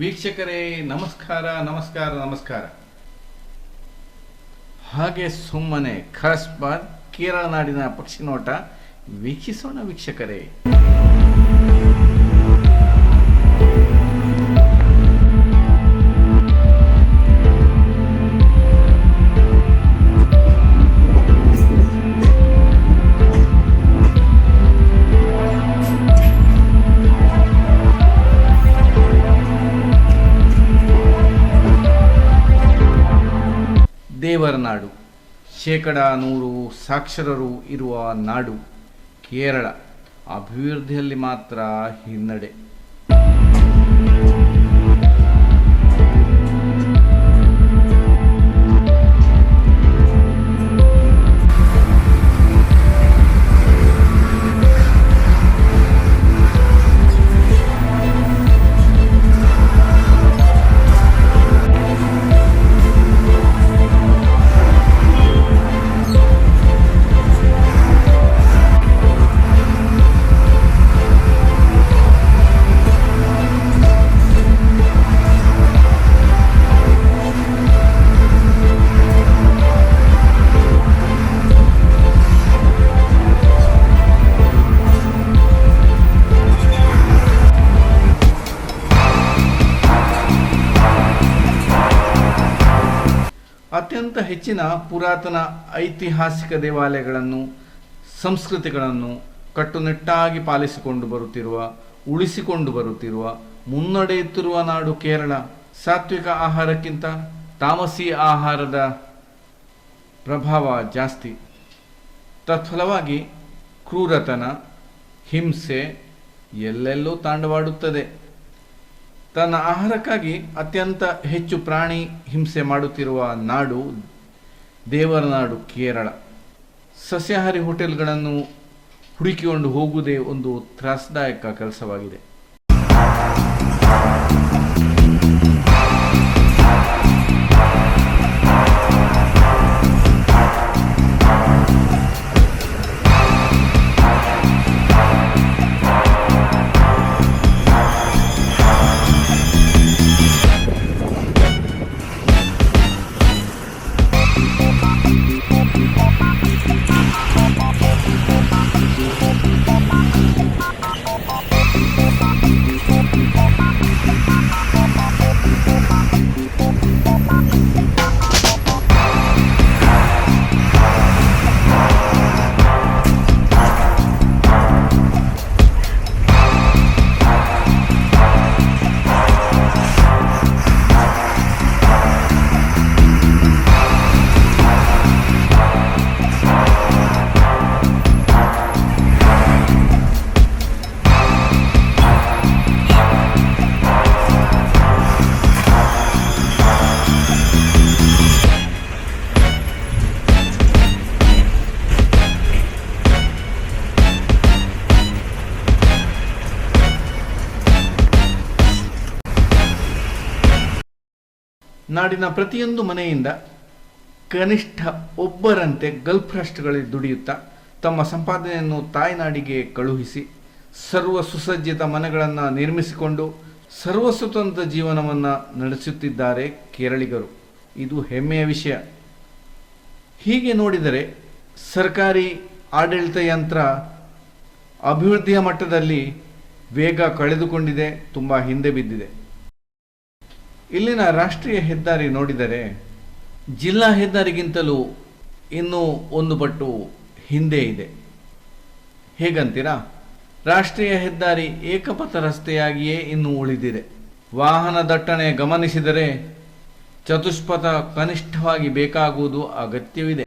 ವೀಕ್ಷಕರೇ ನಮಸ್ಕಾರ ನಮಸ್ಕಾರ ನಮಸ್ಕಾರ. ಹಾಗೆ ಸುಮ್ಮನೆ ಖಾಸ್ಬಾದ್ ಕೇರಳ ನಾಡಿನ ಪಕ್ಷಿ ನೋಟ ವೀಕ್ಷಿಸೋಣ ವೀಕ್ಷಕರೇ. ದೇವರ ನಾಡು, 100% ಸಾಕ್ಷರರು ಇರುವ ನಾಡು ಕೇರಳ. ಅಭಿವೃದ್ಧಿಯಲ್ಲಿ ಮಾತ್ರ ಹಿನ್ನಡೆ. ಅತ್ಯಂತ ಹೆಚ್ಚಿನ ಪುರಾತನ ಐತಿಹಾಸಿಕ ದೇವಾಲಯಗಳನ್ನು, ಸಂಸ್ಕೃತಿಗಳನ್ನು ಕಟ್ಟುನಿಟ್ಟಾಗಿ ಪಾಲಿಸಿಕೊಂಡು ಬರುತ್ತಿರುವ, ಉಳಿಸಿಕೊಂಡು ಬರುತ್ತಿರುವ, ಮುನ್ನಡೆಯುತ್ತಿರುವ ನಾಡು ಕೇರಳ. ಸಾತ್ವಿಕ ಆಹಾರಕ್ಕಿಂತ ತಾಮಸಿ ಆಹಾರದ ಪ್ರಭಾವ ಜಾಸ್ತಿ. ತತ್ಫಲವಾಗಿ ಕ್ರೂರತನ, ಹಿಂಸೆ ಎಲ್ಲೆಲ್ಲೂ ತಾಂಡವಾಡುತ್ತದೆ. ತನ್ನ ಆಹಾರಕ್ಕಾಗಿ ಅತ್ಯಂತ ಹೆಚ್ಚು ಪ್ರಾಣಿ ಹಿಂಸೆ ಮಾಡುತ್ತಿರುವ ನಾಡು ದೇವರ ನಾಡು ಕೇರಳ. ಸಸ್ಯಾಹಾರಿ ಹೋಟೆಲ್ಗಳನ್ನು ಹುಡುಕಿಕೊಂಡು ಹೋಗುವುದೇ ಒಂದು ತ್ರಾಸದಾಯಕ ಕೆಲಸವಾಗಿದೆ. ನಾಡಿನ ಪ್ರತಿಯೊಂದು ಮನೆಯಿಂದ ಕನಿಷ್ಠ ಒಬ್ಬರಂತೆ ಗಲ್ಫ್ ರಾಷ್ಟ್ರಗಳಲ್ಲಿ ದುಡಿಯುತ್ತಾ ತಮ್ಮ ಸಂಪಾದನೆಯನ್ನು ತಾಯ್ನಾಡಿಗೆ ಕಳುಹಿಸಿ ಸರ್ವ ಸುಸಜ್ಜಿತ ಮನೆಗಳನ್ನು ನಿರ್ಮಿಸಿಕೊಂಡು ಸರ್ವಸ್ವತಂತ್ರ ಜೀವನವನ್ನು ನಡೆಸುತ್ತಿದ್ದಾರೆ ಕೇರಳಿಗರು. ಇದು ಹೆಮ್ಮೆಯ ವಿಷಯ. ಹೀಗೆ ನೋಡಿದರೆ ಸರ್ಕಾರಿ ಆಡಳಿತ ಯಂತ್ರ ಅಭಿವೃದ್ಧಿಯ ಮಟ್ಟದಲ್ಲಿ ವೇಗ ಕಳೆದುಕೊಂಡಿದೆ, ತುಂಬ ಹಿಂದೆ ಬಿದ್ದಿದೆ. ಇಲ್ಲಿನ ರಾಷ್ಟ್ರೀಯ ಹೆದ್ದಾರಿ ನೋಡಿದರೆ ಜಿಲ್ಲಾ ಹೆದ್ದಾರಿಗಿಂತಲೂ ಇನ್ನೂ ಒಂದು ಪಟ್ಟು ಹಿಂದೆ ಇದೆ. ಹೇಗಂತೀರಾ? ರಾಷ್ಟ್ರೀಯ ಹೆದ್ದಾರಿ ಏಕಪಥ ರಸ್ತೆಯಾಗಿಯೇ ಇನ್ನೂ ಉಳಿದಿದೆ. ವಾಹನ ದಟ್ಟಣೆ ಗಮನಿಸಿದರೆ ಚತುಷ್ಪಥ ಕನಿಷ್ಠವಾಗಿ ಬೇಕಾಗುವುದು ಅಗತ್ಯವಿದೆ.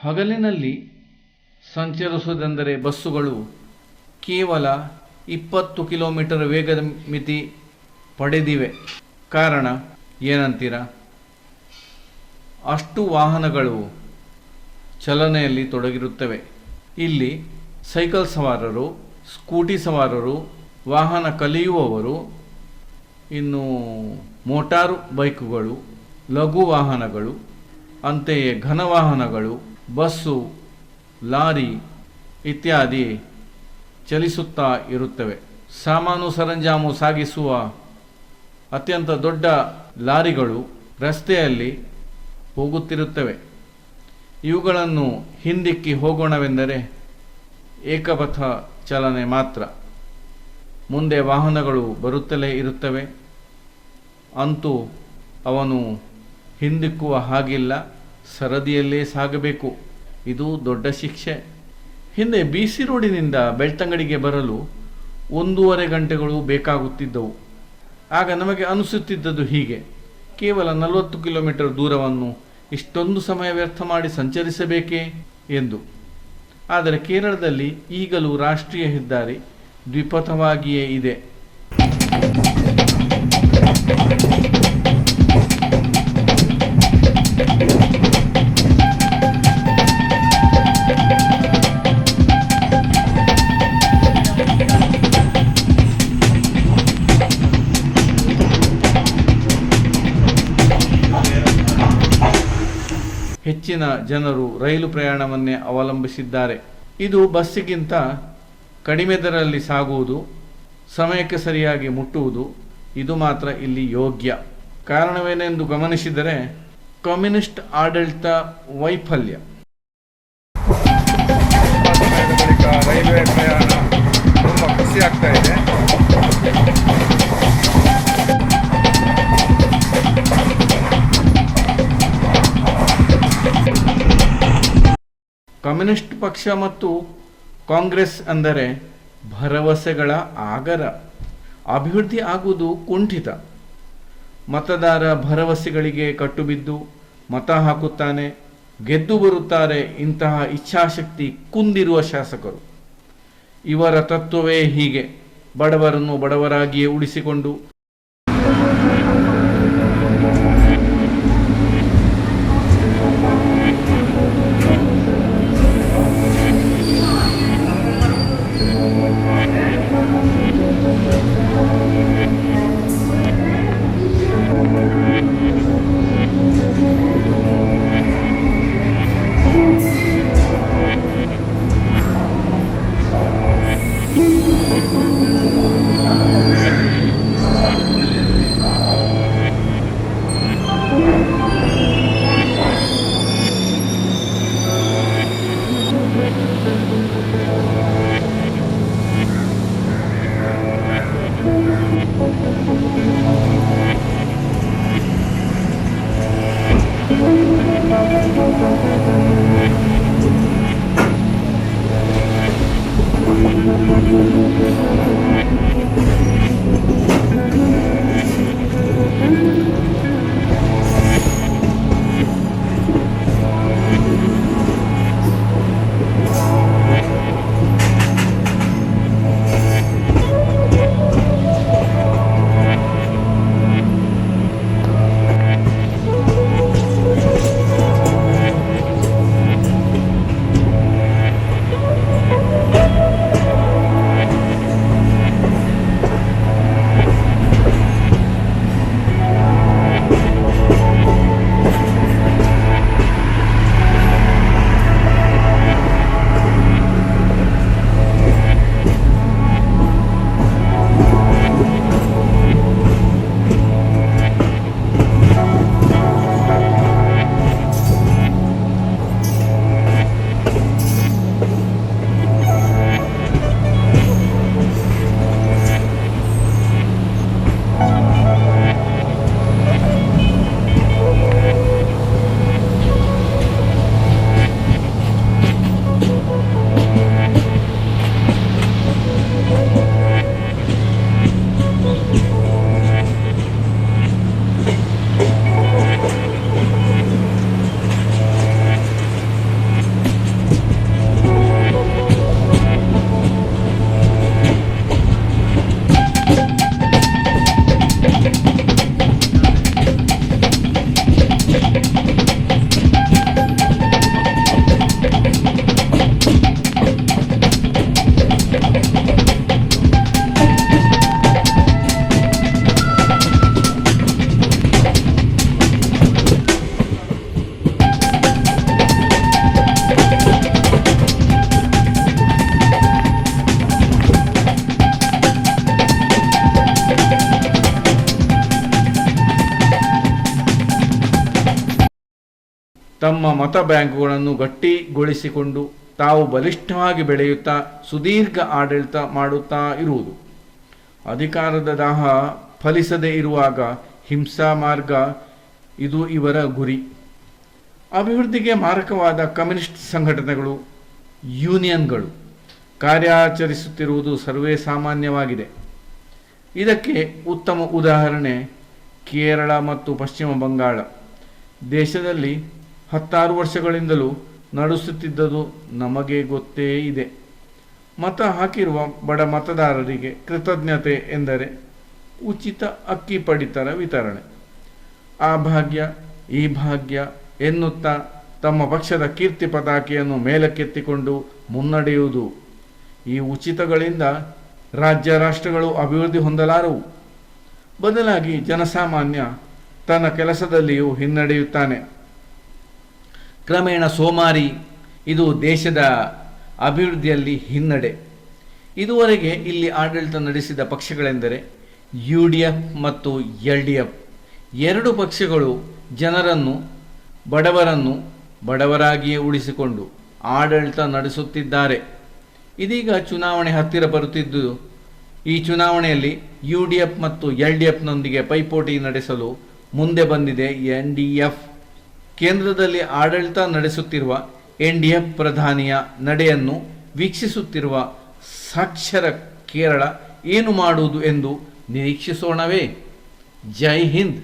ಹಗಲಿನಲ್ಲಿ ಸಂಚರಿಸುವುದೆಂದರೆ ಬಸ್ಸುಗಳು ಕೇವಲ 20 ಕಿಲೋಮೀಟರ್ ವೇಗದ ಮಿತಿ ಪಡೆದಿವೆ. ಕಾರಣ ಏನಂತೀರ? ಅಷ್ಟು ವಾಹನಗಳು ಚಲನೆಯಲ್ಲಿ ತೊಡಗಿರುತ್ತವೆ. ಇಲ್ಲಿ ಸೈಕಲ್ ಸವಾರರು, ಸ್ಕೂಟಿ ಸವಾರರು, ವಾಹನ ಕಲಿಯುವವರು, ಇನ್ನು ಮೋಟಾರು ಬೈಕುಗಳು, ಲಘು ವಾಹನಗಳು, ಅಂತೆಯೇ ಘನ ವಾಹನಗಳು, ಬಸ್ಸು, ಲಾರಿ ಇತ್ಯಾದಿ ಚಲಿಸುತ್ತಾ ಇರುತ್ತವೆ. ಸಾಮಾನು ಸರಂಜಾಮು ಸಾಗಿಸುವ ಅತ್ಯಂತ ದೊಡ್ಡ ಲಾರಿಗಳು ರಸ್ತೆಯಲ್ಲಿ ಹೋಗುತ್ತಿರುತ್ತವೆ. ಇವುಗಳನ್ನು ಹಿಂದಿಕ್ಕಿ ಹೋಗೋಣವೆಂದರೆ ಏಕಪಥ ಚಲನೆ ಮಾತ್ರ. ಮುಂದೆ ವಾಹನಗಳು ಬರುತ್ತಲೇ ಇರುತ್ತವೆ. ಅಂತೂ ಅವನು ಹಿಂದಿಕ್ಕುವ ಹಾಗಿಲ್ಲ, ಸರದಿಯಲ್ಲೇ ಸಾಗಬೇಕು. ಇದು ದೊಡ್ಡ ಶಿಕ್ಷೆ. ಹಿಂದೆ BC ರೋಡಿನಿಂದ ಬೆಳ್ತಂಗಡಿಗೆ ಬರಲು 1.5 ಗಂಟೆಗಳು ಬೇಕಾಗುತ್ತಿದ್ದವು. ಆಗ ನಮಗೆ ಅನಿಸುತ್ತಿದ್ದದ್ದು ಹೀಗೆ: ಕೇವಲ 40 ಕಿಲೋಮೀಟರ್ ದೂರವನ್ನು ಇಷ್ಟೊಂದು ಸಮಯ ವ್ಯರ್ಥ ಮಾಡಿ ಸಂಚರಿಸಬೇಕೇ ಎಂದು. ಆದರೆ ಕೇರಳದಲ್ಲಿ ಈಗಲೂ ರಾಷ್ಟ್ರೀಯ ಹೆದ್ದಾರಿ ದ್ವಿಪಥವಾಗಿಯೇ ಇದೆ. ಹೆಚ್ಚಿನ ಜನರು ರೈಲು ಪ್ರಯಾಣವನ್ನೇ ಅವಲಂಬಿಸಿದ್ದಾರೆ. ಇದು ಬಸ್ಸಿಗಿಂತ ಕಡಿಮೆ ದರದಲ್ಲಿ ಸಾಗುವುದು, ಸಮಯಕ್ಕೆ ಸರಿಯಾಗಿ ಮುಟ್ಟುವುದು. ಇದು ಮಾತ್ರ ಇಲ್ಲಿ ಯೋಗ್ಯ. ಕಾರಣವೇನೆಂದು ಗಮನಿಸಿದರೆ ಕಮ್ಯುನಿಸ್ಟ್ ಆಡಳಿತ ವೈಫಲ್ಯ. ರೈಲ್ವೆ ಪ್ರಯಾಣ ತುಂಬ ಖುಷಿ ಆಗ್ತಾ ಇದೆ. ಕಮ್ಯುನಿಸ್ಟ್ ಪಕ್ಷ ಮತ್ತು ಕಾಂಗ್ರೆಸ್ ಅಂದರೆ ಭರವಸೆಗಳ ಆಗರ. ಅಭಿವೃದ್ಧಿ ಆಗುವುದು ಕುಂಠಿತ. ಮತದಾರ ಭರವಸೆಗಳಿಗೆ ಕಟ್ಟುಬಿದ್ದು ಮತ ಹಾಕುತ್ತಾನೆ, ಗೆದ್ದು ಬರುತ್ತಾರೆ ಇಂತಹ ಇಚ್ಛಾಶಕ್ತಿ ಕುಂದಿರುವ ಶಾಸಕರು. ಇವರ ತತ್ವವೇ ಹೀಗೆ: ಬಡವರನ್ನು ಬಡವರಾಗಿಯೇ ಉಳಿಸಿಕೊಂಡು ತಮ್ಮ ಮತ ಬ್ಯಾಂಕುಗಳನ್ನು ಗಟ್ಟಿಗೊಳಿಸಿಕೊಂಡು ತಾವು ಬಲಿಷ್ಠವಾಗಿ ಬೆಳೆಯುತ್ತಾ ಸುದೀರ್ಘ ಆಡಳಿತ ಮಾಡುತ್ತಾ ಇರುವುದು. ಅಧಿಕಾರದ ದಾಹ ಫಲಿಸದೇ ಇರುವಾಗ ಹಿಂಸಾ ಮಾರ್ಗ ಇದು ಇವರ ಗುರಿ. ಅಭಿವೃದ್ಧಿಗೆ ಮಾರಕವಾದ ಕಮ್ಯುನಿಸ್ಟ್ ಸಂಘಟನೆಗಳು, ಯೂನಿಯನ್ಗಳು ಕಾರ್ಯಾಚರಿಸುತ್ತಿರುವುದು ಸರ್ವೇ ಸಾಮಾನ್ಯವಾಗಿದೆ. ಇದಕ್ಕೆ ಉತ್ತಮ ಉದಾಹರಣೆ ಕೇರಳ ಮತ್ತು ಪಶ್ಚಿಮ ಬಂಗಾಳ. ದೇಶದಲ್ಲಿ 16 ವರ್ಷಗಳಿಂದಲೂ ನಡೆಸುತ್ತಿದ್ದುದು ನಮಗೆ ಗೊತ್ತೇ ಇದೆ. ಮತ ಹಾಕಿರುವ ಬಡ ಮತದಾರರಿಗೆ ಕೃತಜ್ಞತೆ ಎಂದರೆ ಉಚಿತ ಅಕ್ಕಿ ಪಡಿತರ ವಿತರಣೆ. ಆ ಭಾಗ್ಯ ಈ ಭಾಗ್ಯ ಎನ್ನುತ್ತಾ ತಮ್ಮ ಪಕ್ಷದ ಕೀರ್ತಿ ಪತಾಕೆಯನ್ನು ಮೇಲಕ್ಕೆತ್ತಿಕೊಂಡು ಮುನ್ನಡೆಯುವುದು. ಈ ಉಚಿತಗಳಿಂದ ರಾಜ್ಯ ರಾಷ್ಟ್ರಗಳು ಅಭಿವೃದ್ಧಿ ಹೊಂದಲಾರವು. ಬದಲಾಗಿ ಜನಸಾಮಾನ್ಯ ತನ್ನ ಕೆಲಸದಲ್ಲಿಯೂ ಹಿನ್ನಡೆಯುತ್ತಾನೆ. ಕ್ರಮೇಣ ಸೋಮಾರಿ ಇದು ದೇಶದ ಅಭಿವೃದ್ಧಿಯಲ್ಲಿ ಹಿನ್ನಡೆ. ಇದುವರೆಗೆ ಇಲ್ಲಿ ಆಡಳಿತ ನಡೆಸಿದ ಪಕ್ಷಗಳೆಂದರೆ UDF ಮತ್ತು LDF. ಎರಡು ಪಕ್ಷಗಳು ಜನರನ್ನು ಬಡವರನ್ನು ಬಡವರಾಗಿಯೇ ಉಳಿಸಿಕೊಂಡು ಆಡಳಿತ ನಡೆಸುತ್ತಿದ್ದಾರೆ. ಇದೀಗ ಚುನಾವಣೆ ಹತ್ತಿರ ಬರುತ್ತಿದ್ದು, ಈ ಚುನಾವಣೆಯಲ್ಲಿ UDF ಮತ್ತು LDFನೊಂದಿಗೆ ಪೈಪೋಟಿ ನಡೆಸಲು ಮುಂದೆ ಬಂದಿದೆ NDF. ಕೇಂದ್ರದಲ್ಲಿ ಆಡಳಿತ ನಡೆಸುತ್ತಿರುವ NDF ಪ್ರಧಾನಿಯ ನಡೆಯನ್ನು ವೀಕ್ಷಿಸುತ್ತಿರುವ ಸಾಕ್ಷರ ಕೇರಳ ಏನು ಮಾಡುವುದು ಎಂದು ನಿರೀಕ್ಷಿಸೋಣವೇ? ಜೈ ಹಿಂದ್.